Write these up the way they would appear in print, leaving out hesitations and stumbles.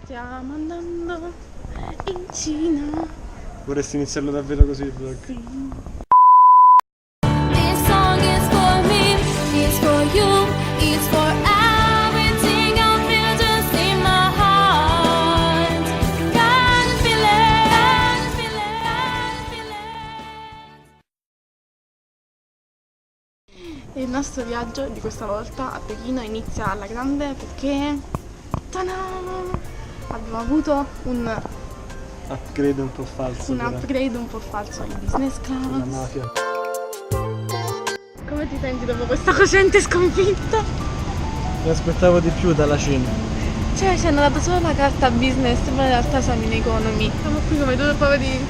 Stiamo andando in Cina. Vorresti iniziarlo davvero così il vlog? Sì. This song is for me, it's for you, it's for everything I feel just in my heart. Can feel it, can feel it, can feel it. E il nostro viaggio di questa volta a Pechino inizia alla grande perché abbiamo avuto un Upgrade un po' falso. upgrade un po' falso in business La class. mafia. Come ti senti dopo questa cocente sconfitta? Mi aspettavo di più dalla Cina. Cioè ci hanno dato solo la carta business, ma in realtà siamo in economy. Siamo qui come due poveri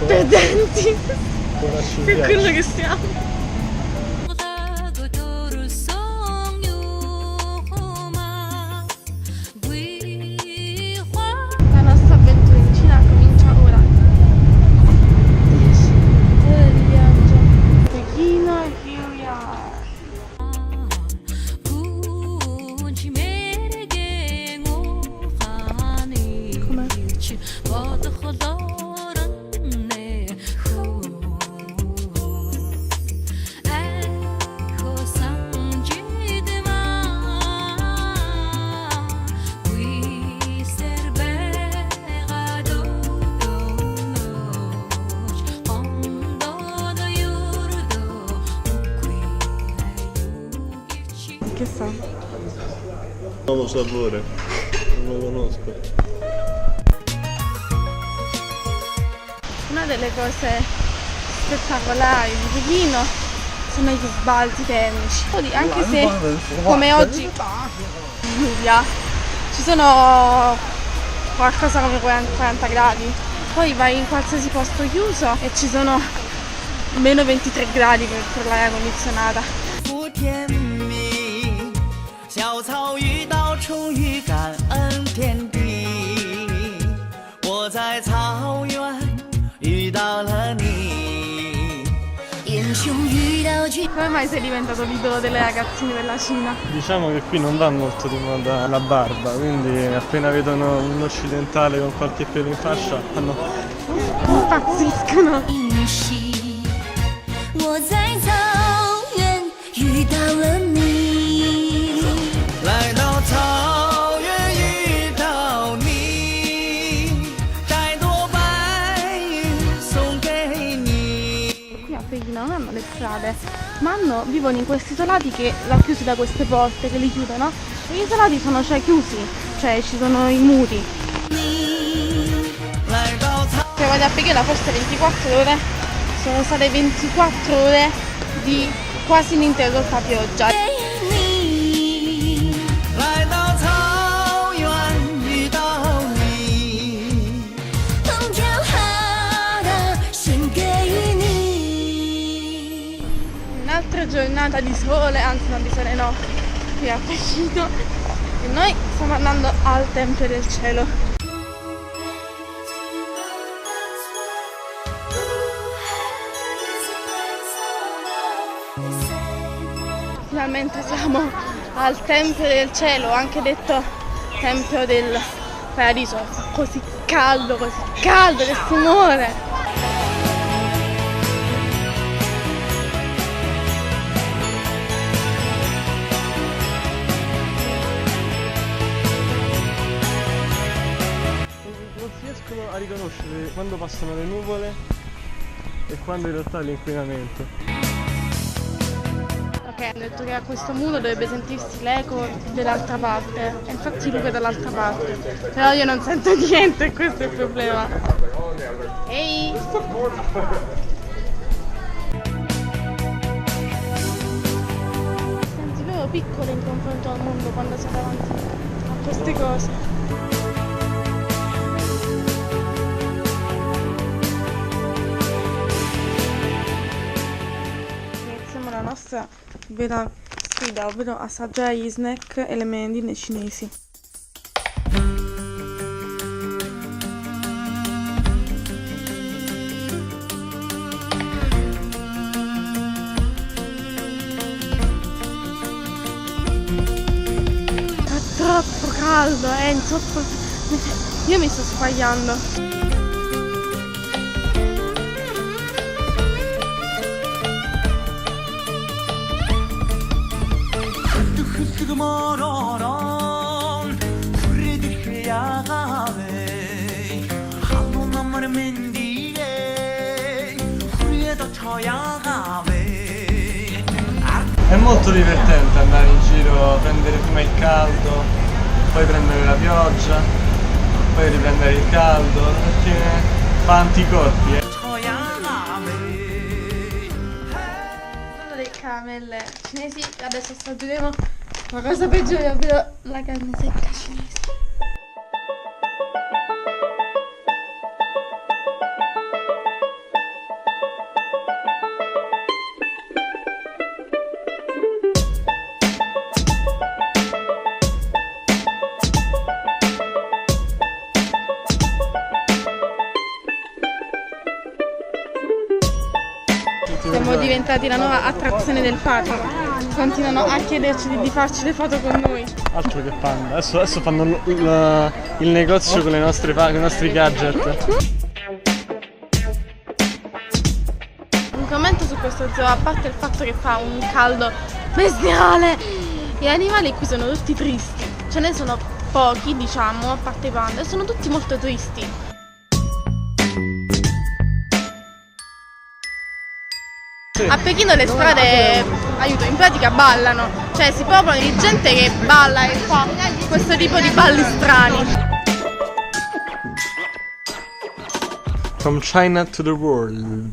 perdenti. Per quello che siamo. La nostra avventura in Cina comincia ora. Ora di viaggio. Pechino, here we are. Che sa? Nuovo sapore. Non lo conosco. Una delle cose spettacolari di Pechino sono gli sbalzi termici. Anche se come oggi Giulia ci sono qualcosa come 40 gradi, poi vai in qualsiasi posto chiuso e ci sono meno 23 gradi per l'aria condizionata. 福甜蜜，小草遇到春雨感恩天地。我在草原遇到了你，英雄遇到君。 Come mai sei diventato l'idolo delle ragazzine della Cina? Diciamo che qui non va molto di moda la barba, quindi appena vedono un occidentale con qualche pelo in faccia fanno Impazziscono! 英喜，我在草原遇到了你。来到草原遇到你，摘朵白云送给你。 Qui a Pechino non hanno le strade, ma vivono in questi isolati che racchiusi da queste porte che li chiudono. E gli isolati sono chiusi, cioè ci sono i muri. 来到草。 Se vado a Pechino forse 24 ore, sono state 24 ore di quasi ininterrotta pioggia. 你，来到草原遇到你，风调好的献给你。 Un'altra giornata di sole, anzi non di sole no, qui a Pechino. E noi stiamo andando al Tempio del Cielo. Finalmente siamo al Tempio del Cielo, anche detto Tempio del Paradiso. Fa così caldo che si muore. non si riescono a riconoscere quando passano le nuvole e quando in realtà è l'inquinamento. Ok, hanno detto che a questo muro dovrebbe sentirsi l'eco dell'altra parte. E infatti Luca è dall'altra parte. Però io non sento niente e questo è il problema. Ehi! Senti proprio piccolo in confronto al mondo quando sei davanti a queste cose. Iniziamo la nostra vera sfida, ovvero assaggiare gli snack e le merendine cinesi. È troppo caldo! caldo, è insopportabile. Io mi sto sbagliando. hıttık mororon Fredrik yagave Halona marmendiye Friedo choyagave È molto divertente andare in giro, prendere prima il caldo, poi prendere la pioggia, poi riprendere il caldo, perché fa anticorpi. Sono le camelle cinesi, adesso assaggeremo la cosa peggiore, ovvero la carne secca cinese. Siamo diventati la nuova attrazione del parco. Continuano a chiederci di farci le foto con noi. Altro che panda, adesso fanno il negozio con i nostri gadget. Un commento su questo zoo, a parte il fatto che fa un caldo bestiale, gli animali qui sono tutti tristi. Ce ne sono pochi, diciamo, a parte i panda, e sono tutti molto tristi. A Pechino le strade, aiuto, in pratica ballano, cioè si popolano di gente che balla e fa questo tipo di balli strani. From China to the world.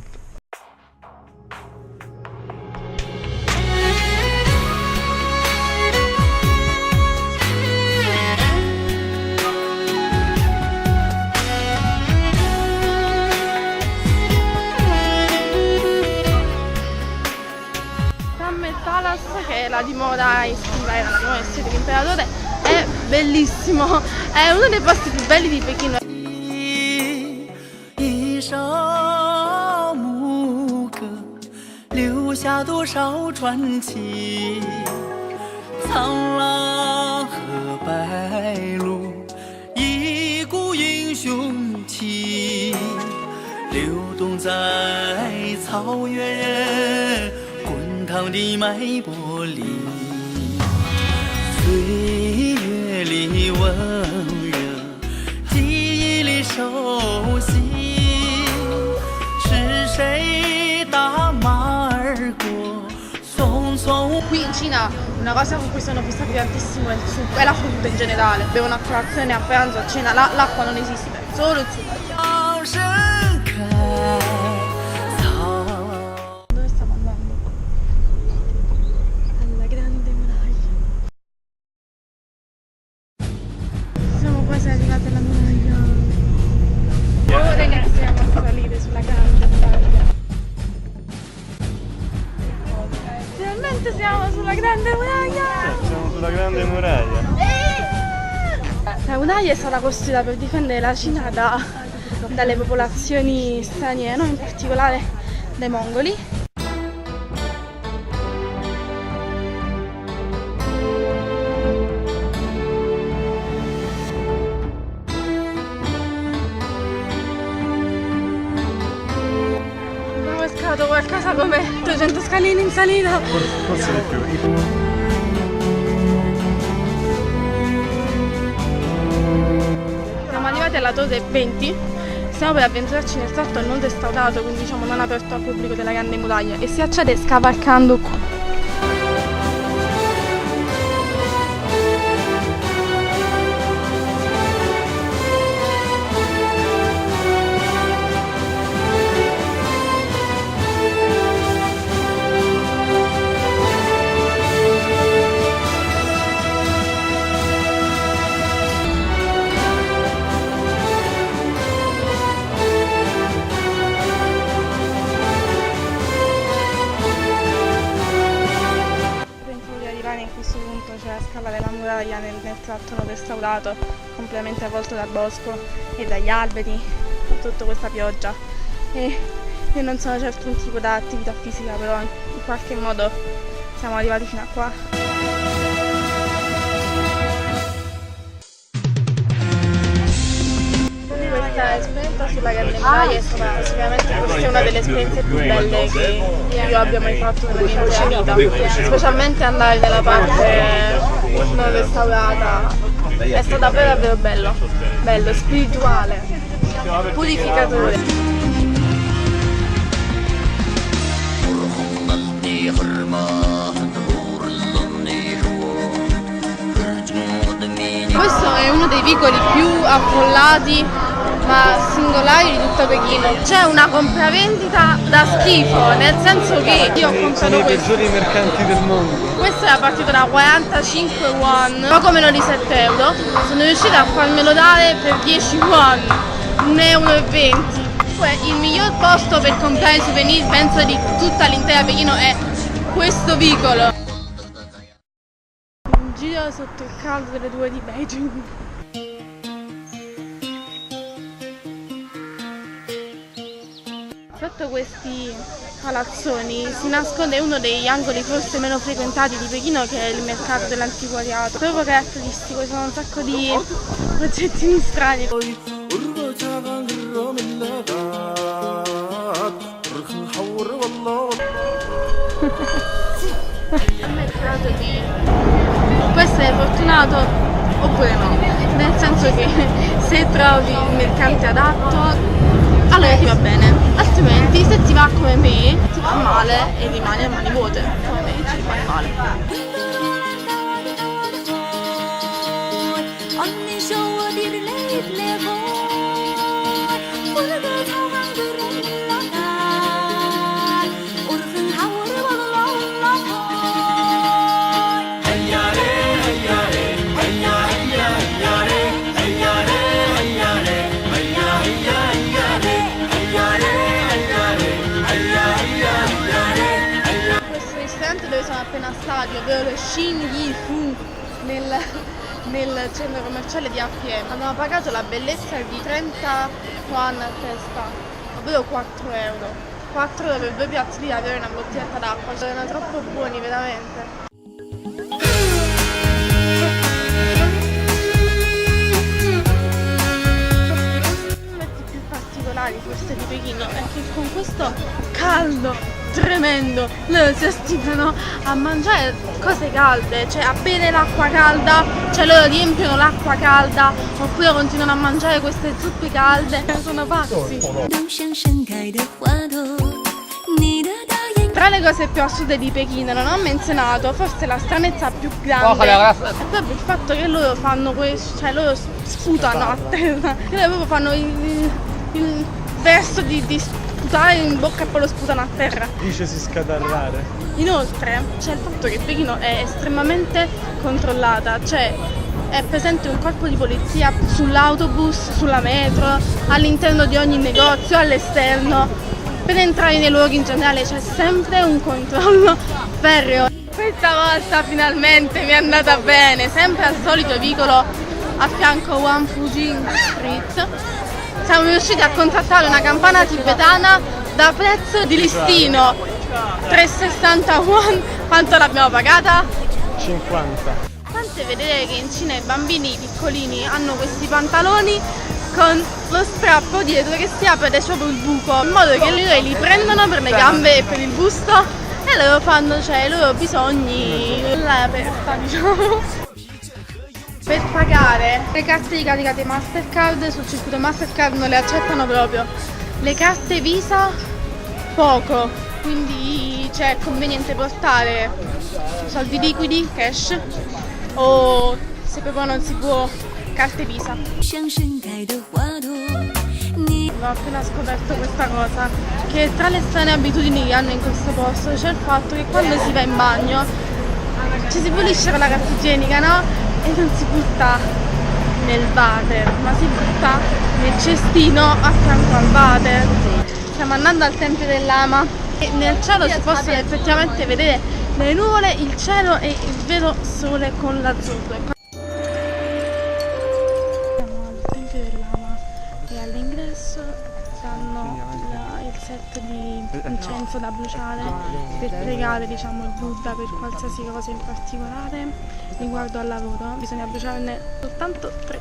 Palace, che è la dimora estiva, era la dimora estiva dell'imperatore, è bellissimo, è uno dei posti più belli di Pechino. 一首牧歌，留下多少传奇？苍狼和白鹿，一股英雄气，流动在草原人滚烫的脉搏里。岁月里温热，记忆里熟悉。 是谁打马而过？匆匆。 Qui in Cina una cosa con cui sono fissati tantissimo è il succo e la frutta in generale. Bevono a colazione, a pranzo, a cena, l'acqua non esiste, solo il succo. Dove stiamo andando? Alla grande muraglia. Siamo quasi arrivati alla muraglia. Ora iniziamo a salire sulla grande muraglia. Finalmente siamo sulla grande muraglia! Siamo sulla grande muraglia. La muraglia è stata costruita per difendere la Cina dalle popolazioni straniere, no? In particolare dai mongoli. Abbiamo scalato qualcosa come 200 scalini in salita. Forse di più. Siamo arrivati alla torre 20, stiamo per avventurarci nel tratto non restaurato, quindi diciamo non aperto al pubblico della grande muraglia, e si accede scavalcando qui. In questo punto c'è la scala della muraglia nel tratto non restaurato, completamente avvolto dal bosco e dagli alberi, tutta questa pioggia. E io non sono certo un tipo da attività fisica, però in qualche modo siamo arrivati fino a qua. sulla Grande Muraglia è stata sicuramente forse una delle esperienze più belle che io abbia mai fatto nella mia intera vita, specialmente andare nella parte non restaurata, è stato davvero bello, spirituale, purificatore. Questo è uno dei vicoli più affollati ma singolari di tutto Pechino. C'è una compravendita da schifo, nel senso che io ho comprato Sono i questo. peggiori mercanti del mondo. Questo era partito da 45 won, poco meno di 7 euro. Sono riuscita a farmelo dare per 10 won, 1,20 euro. Il miglior posto per comprare souvenir, penso, di tutta l'intera Pechino è questo vicolo. Un giro sotto il caldo delle 2 di Beijing. Sotto questi palazzoni si nasconde uno degli angoli forse meno frequentati di Pechino, che è il mercato dell'antiquariato. Proprio caratteristico, ci sono un sacco di oggettini strani. Può essere fortunato oppure no, nel senso che se trovi il mercante adatto allora ti va bene, altrimenti se ti va come me ti va male e rimani a mani vuote, come me ci rimani male. Dove sono appena stati, ovvero lo Shin Yi Fu nel centro commerciale di APM, abbiamo pagato la bellezza di 30 won a testa, ovvero 4 euro. 4 euro per 2 piatti di avere una bottiglietta d'acqua, cioè erano troppo buoni veramente. Forse di Pechino è che con questo caldo tremendo loro si ostinano a mangiare cose calde, cioè a bere l'acqua calda, cioè loro riempiono l'acqua calda oppure continuano a mangiare queste zuppe calde, sono pazzi. Tra le cose più assurde di Pechino non ho menzionato forse la stranezza più grande è proprio il fatto che loro fanno questo, cioè loro sputano a terra, che loro proprio fanno il verso di sputare in bocca e poi lo sputano a terra. Dicesi scatarrare. Inoltre c'è il fatto che Pechino è estremamente controllata, cioè è presente un corpo di polizia sull'autobus, sulla metro, all'interno di ogni negozio, all'esterno. Per entrare nei luoghi in generale c'è sempre un controllo ferreo. Questa volta finalmente mi è andata bene, sempre al solito vicolo a fianco One Fujin Street. Siamo riusciti a contattare una campana tibetana da prezzo di listino, 360 won. Quanto l'abbiamo pagata? 50. Fate vedere che in Cina i bambini piccolini hanno questi pantaloni con lo strappo dietro che si apre ed c'è proprio il buco, in modo che loro li prendono per le gambe e per il busto e loro fanno, cioè, i loro bisogni all'aperta, diciamo. Per pagare le carte ricaricate Mastercard sul circuito Mastercard non le accettano proprio, le carte Visa poco, quindi è conveniente portare soldi liquidi, cash, o se proprio non si può, carte Visa. Ho appena scoperto questa cosa, che tra le strane abitudini che hanno in questo posto c'è il fatto che quando si va in bagno ci si pulisce con la carta igienica, no? E non si butta nel water, ma si butta nel cestino a fianco al water. Stiamo andando al Tempio del Lama e nel cielo si possono effettivamente vedere le nuvole, il cielo e il vero sole con l'azzurro. Siamo al Tempio del Lama e all'ingresso hanno il set di incenso da bruciare per pregare, diciamo, il Buddha per qualsiasi cosa in particolare. Riguardo al lavoro bisogna bruciarne soltanto 3.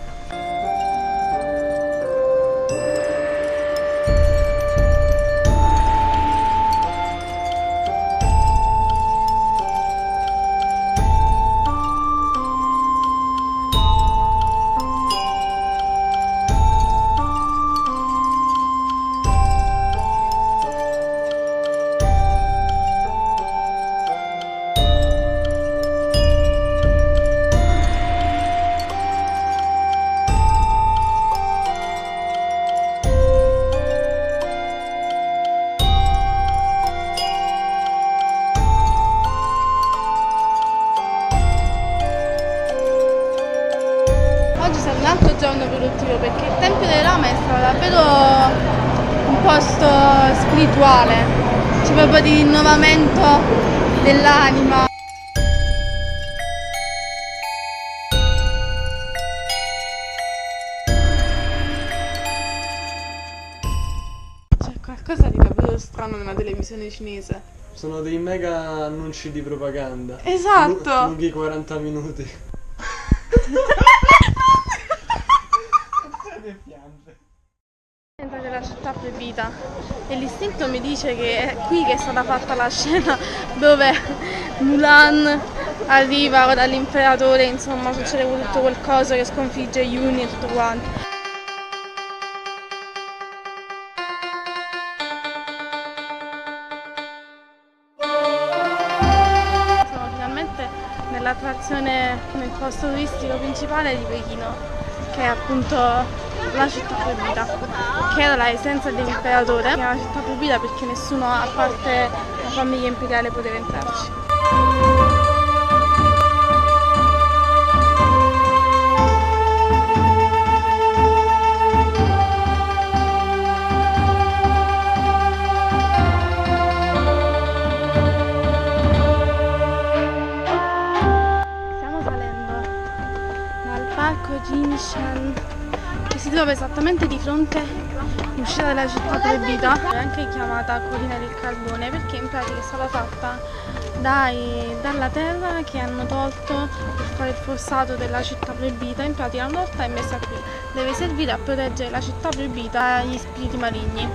giorno produttivo, perché il Tempio delle Lame è stato davvero un posto spirituale, c'è proprio di rinnovamento dell'anima. C'è qualcosa di davvero strano nella televisione cinese. Sono dei mega annunci di propaganda. Esatto! Lunghi 40 minuti. Entrate nella città proibita e l'istinto mi dice che è qui che è stata fatta la scena dove Mulan arriva dall'imperatore, insomma succede tutto quel coso che sconfigge Yuni e tutto quanto. Siamo finalmente nell'attrazione, nel posto turistico principale di Pechino, che è appunto la città proibita, che era la essenza dell'imperatore, che era la città proibita perché nessuno a parte la famiglia imperiale poteva entrarci. Stiamo salendo dal parco Jinshan, che si trova esattamente di fronte all'uscita della città proibita, è anche chiamata Collina del Carbone perché in pratica è stata fatta dalla terra che hanno tolto per fare il fossato della città proibita, in pratica l'hanno tolta e messa qui. Deve servire a proteggere la città proibita dagli spiriti maligni.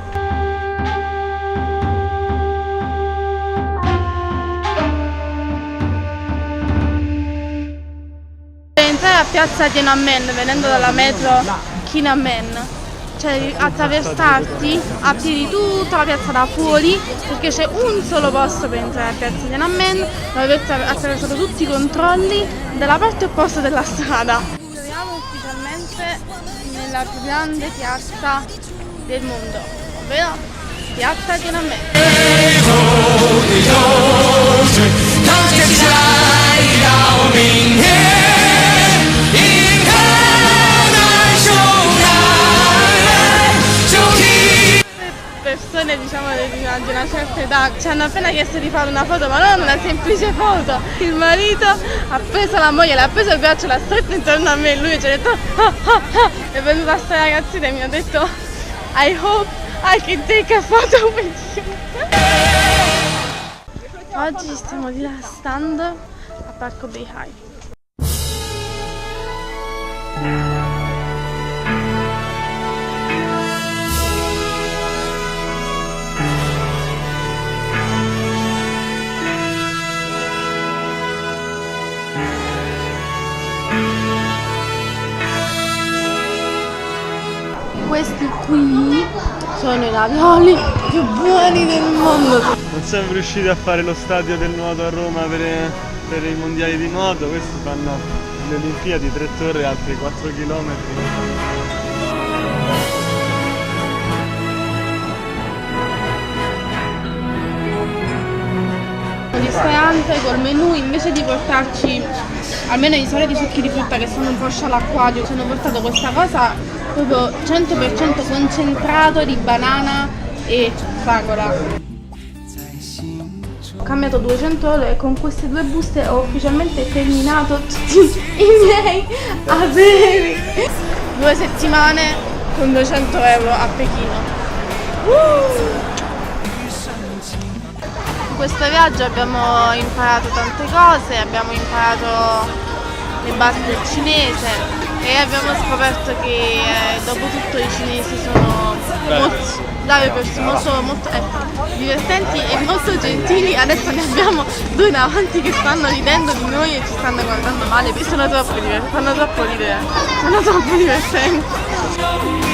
Per entrare a piazza Tiananmen venendo dalla metro Kinanmen, cioè attraversarti a piedi tutta la piazza da fuori, perché c'è un solo posto per entrare a piazza Tiananmen, dove avete attraversato tutti i controlli dalla parte opposta della strada. Ci troviamo ufficialmente nella più grande piazza del mondo, ovvero piazza Tiananmen. Persone diciamo di una certa età ci hanno appena chiesto di fare una foto, ma non una semplice foto. Il marito ha preso la moglie, l'ha preso il braccio, l'ha stretta intorno a me e lui ci ha detto è venuta sta ragazzina e mi ha detto I hope I can take a photo with you. Oggi ci stiamo rilassando a Parco Beihai. Questi qui sono i ravioli più buoni del mondo. Non siamo riusciti a fare lo stadio del nuoto a Roma per i mondiali di nuoto, questi fanno le Olimpiadi, 3 torri, altri 4 chilometri. Un ristorante col menù, invece di portarci almeno i soliti succhi di frutta che sono un po' scialacquati, ci hanno portato questa cosa proprio 100% concentrato di banana e fragola. Ho cambiato 200 euro e con queste 2 buste ho ufficialmente terminato tutti i miei averi. 2 settimane con 200 euro a Pechino. In questo viaggio abbiamo imparato tante cose, abbiamo imparato le basi del cinese e abbiamo scoperto che dopo tutto i cinesi sono molto divertenti e molto gentili. Adesso ne abbiamo 2 davanti che stanno ridendo di noi e ci stanno guardando male, sono troppo divertenti, fanno troppo ridere, sono troppo divertenti.